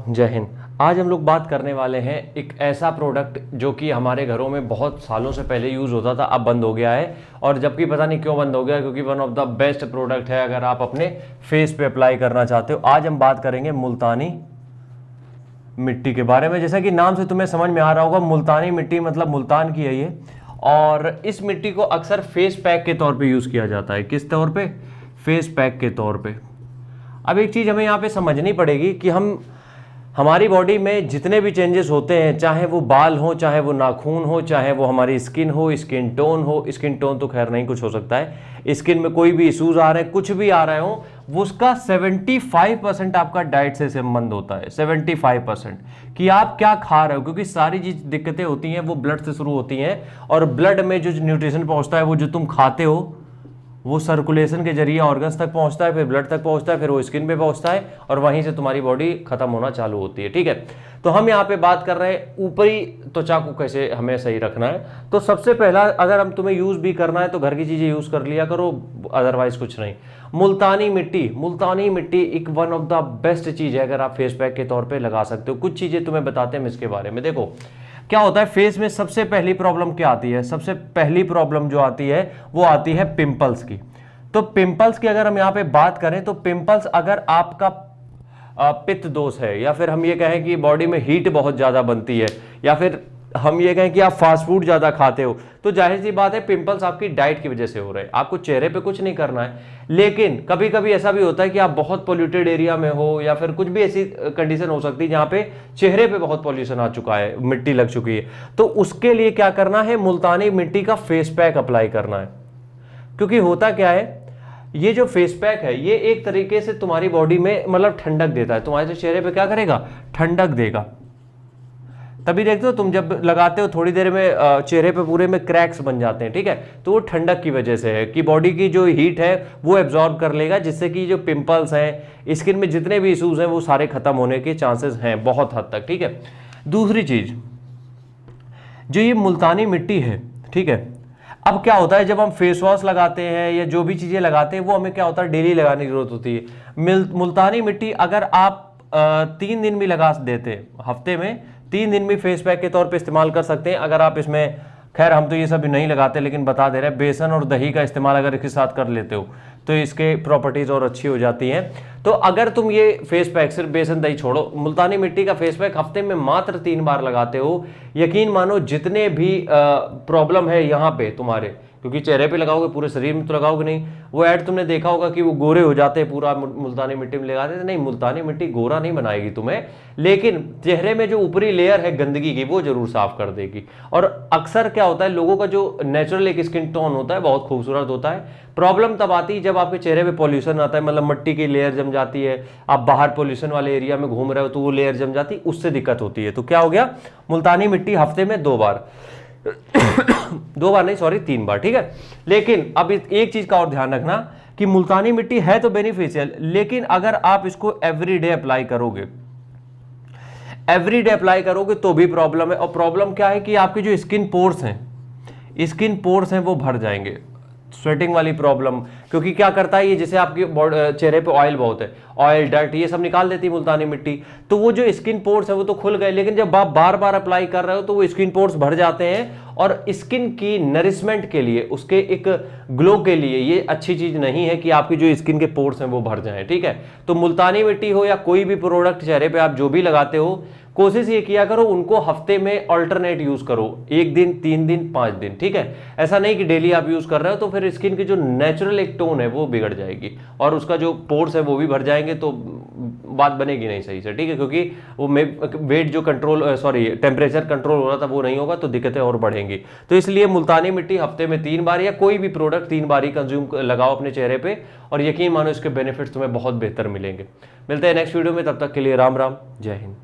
जय हिंद। आज हम लोग बात करने वाले हैं एक ऐसा प्रोडक्ट जो कि हमारे घरों में बहुत सालों से पहले यूज़ होता था, अब बंद हो गया है। और जबकि पता नहीं क्यों बंद हो गया, क्योंकि one of the best product है अगर आप अपने फेस पे अप्लाई करना चाहते हो। आज हम बात करेंगे मुल्तानी मिट्टी के बारे में। जैसा कि नाम से तुम्हें समझ में आ रहा होगा, मुल्तानी मिट्टी मतलब मुल्तान की है ये। और इस मिट्टी को अक्सर फेस पैक के तौर पे यूज़ किया जाता है। किस तौर पे? फेस पैक के तौर पे। अब एक चीज़ हमें यहाँ पे समझनी पड़ेगी कि हमारी बॉडी में जितने भी चेंजेस होते हैं, चाहे वो बाल हो, चाहे वो नाखून हो, चाहे वो हमारी स्किन हो, स्किन टोन हो, स्किन टोन तो खैर नहीं कुछ हो सकता है, स्किन में कोई भी इश्यूज आ रहे हैं, कुछ भी आ रहे हो, वो उसका 75% आपका डाइट से संबंध होता है। 75% कि आप क्या खा रहे हो, क्योंकि सारी चीज दिक्कतें होती हैं वो ब्लड से शुरू होती हैं। और ब्लड में जो न्यूट्रिशन पहुंचता है वो जो तुम खाते हो वो सर्कुलेशन के जरिए ऑर्गन्स तक पहुंचता है, फिर ब्लड तक पहुंचता है, फिर वो स्किन पे पहुंचता है और वहीं से तुम्हारी बॉडी खत्म होना चालू होती है। ठीक है, तो हम यहाँ पे बात कर रहे हैं ऊपरी त्वचा को कैसे हमें सही रखना है। तो सबसे पहला, अगर हम तुम्हें यूज भी करना है तो घर की चीजें यूज कर लिया करो, अदरवाइज कुछ नहीं। मुल्तानी मिट्टी एक वन ऑफ द बेस्ट चीज है, अगर आप फेस पैक के तौर पर लगा सकते हो। कुछ चीजें तुम्हें बताते हैं हम इसके बारे में। देखो क्या होता है, फेस में सबसे पहली प्रॉब्लम क्या आती है? सबसे पहली प्रॉब्लम जो आती है वो आती है पिंपल्स की। तो पिंपल्स की अगर हम यहां पे बात करें तो पिंपल्स, अगर आपका पित्त दोष है, या फिर हम ये कहें कि बॉडी में हीट बहुत ज्यादा बनती है, या फिर हम ये कहें कि आप फास्ट फूड ज्यादा खाते हो, तो जाहिर सी बात है पिंपल्स आपकी डाइट की वजह से हो रहे हैं। आपको चेहरे पे कुछ नहीं करना है, लेकिन कभी कभी ऐसा भी होता है कि आप बहुत पोल्यूटेड एरिया में हो, या फिर कुछ भी ऐसी कंडीशन हो सकती है जहां पे चेहरे पे बहुत पॉल्यूशन आ चुका है, मिट्टी लग चुकी है। तो उसके लिए क्या करना है, मुल्तानी मिट्टी का फेस पैक अप्लाई करना है। क्योंकि होता क्या है, ये जो फेस पैक है ये एक तरीके से तुम्हारी बॉडी में मतलब ठंडक देता है। तुम्हारे चेहरे पे क्या करेगा? ठंडक देगा। तभी देखते हो तुम जब लगाते हो थोड़ी देर में चेहरे पे पूरे में क्रैक्स बन जाते हैं। ठीक है, तो वो ठंडक की वजह से है कि बॉडी की जो हीट है वो एब्जॉर्ब कर लेगा, जिससे कि जो पिंपल्स हैं, स्किन में जितने भी इश्यूज हैं वो सारे खत्म होने के चांसेस हैं बहुत हद तक। ठीक है, दूसरी चीज, जो ये मुल्तानी मिट्टी है, ठीक है, अब क्या होता है जब हम फेस वॉश लगाते हैं या जो भी चीजें लगाते हैं वो हमें क्या होता है, डेली लगाने की जरूरत होती है। मुल्तानी मिट्टी अगर आप 3 दिन भी लगा देते हैं, हफ्ते में 3 दिन भी फेस पैक के तौर पे इस्तेमाल कर सकते हैं। अगर आप इसमें, खैर हम तो ये सब नहीं लगाते लेकिन बता दे रहे हैं, बेसन और दही का इस्तेमाल अगर इसके साथ कर लेते हो तो इसके प्रॉपर्टीज और अच्छी हो जाती हैं। तो अगर तुम ये फेस पैक, सिर्फ बेसन दही छोड़ो, मुल्तानी मिट्टी का फेस पैक हफ्ते में मात्र 3 बार लगाते हो, यकीन मानो जितने भी प्रॉब्लम है यहाँ पे तुम्हारे, क्योंकि चेहरे पे लगाओगे, पूरे शरीर में तो लगाओगे नहीं। वो ऐड तुमने देखा होगा कि वो गोरे हो जाते हैं पूरा मुल्तानी मिट्टी में लगाते थे। नहीं, मुल्तानी मिट्टी गोरा नहीं बनाएगी तुम्हें, लेकिन चेहरे में जो ऊपरी लेयर है गंदगी की वो जरूर साफ कर देगी। और अक्सर क्या होता है, लोगों का जो नेचुरल एक स्किन टोन होता है बहुत खूबसूरत होता है। प्रॉब्लम तब आती है जब आपके चेहरे पे पॉल्यूशन आता है, मतलब मिट्टी की लेयर जम जाती है, आप बाहर पॉल्यूशन वाले एरिया में घूम रहे हो तो वो लेयर जम जाती है, उससे दिक्कत होती है। तो क्या हो गया, मुल्तानी मिट्टी हफ्ते में 2 बार 2 बार नहीं, सॉरी 3 बार। ठीक है, लेकिन अब एक चीज का और ध्यान रखना कि मुल्तानी मिट्टी है तो बेनिफिशियल, लेकिन अगर आप इसको एवरीडे अप्लाई करोगे तो भी प्रॉब्लम है। और प्रॉब्लम क्या है कि आपके जो स्किन पोर्स हैं वो भर जाएंगे। स्वेटिंग वाली प्रॉब्लम, क्योंकि क्या करता है ये, जैसे आपके चेहरे पे ऑयल बहुत है, ऑयल डर्ट ये सब निकाल देती है मुल्तानी मिट्टी, तो वो जो स्किन पोर्स है वो तो खुल गए, लेकिन जब आप बार बार अप्लाई कर रहे हो तो वो स्किन पोर्स भर जाते हैं। और स्किन की नरिशमेंट के लिए, उसके एक ग्लो के लिए ये अच्छी चीज नहीं है कि आपकी जो स्किन के पोर्स हैं वो भर जाएं। ठीक है, तो मुल्तानी मिट्टी हो या कोई भी प्रोडक्ट चेहरे पे आप जो भी लगाते हो, कोशिश ये किया करो उनको हफ्ते में अल्टरनेट यूज करो, 1 दिन, 3 दिन, 5 दिन। ठीक है, ऐसा नहीं कि डेली आप यूज कर रहे हो, तो फिर स्किन की जो नेचुरल एक टोन है वो बिगड़ जाएगी और उसका जो पोर्स है वो भी भर जाएंगे, तो बात बनेगी नहीं सही से। ठीक है, क्योंकि वो वेट जो कंट्रोल, टेम्परेचर कंट्रोल हो रहा था वो नहीं होगा, तो दिक्कतें और बढ़ेंगी। तो इसलिए मुल्तानी मिट्टी हफ्ते में 3 बार या कोई भी प्रोडक्ट 3 बार ही कंज्यूम लगाओ अपने चेहरे पे, और यकीन मानो इसके बेनिफिट्स तुम्हें बहुत बेहतर मिलेंगे। मिलते हैं नेक्स्ट वीडियो में, तब तक के लिए राम राम, जय हिंद।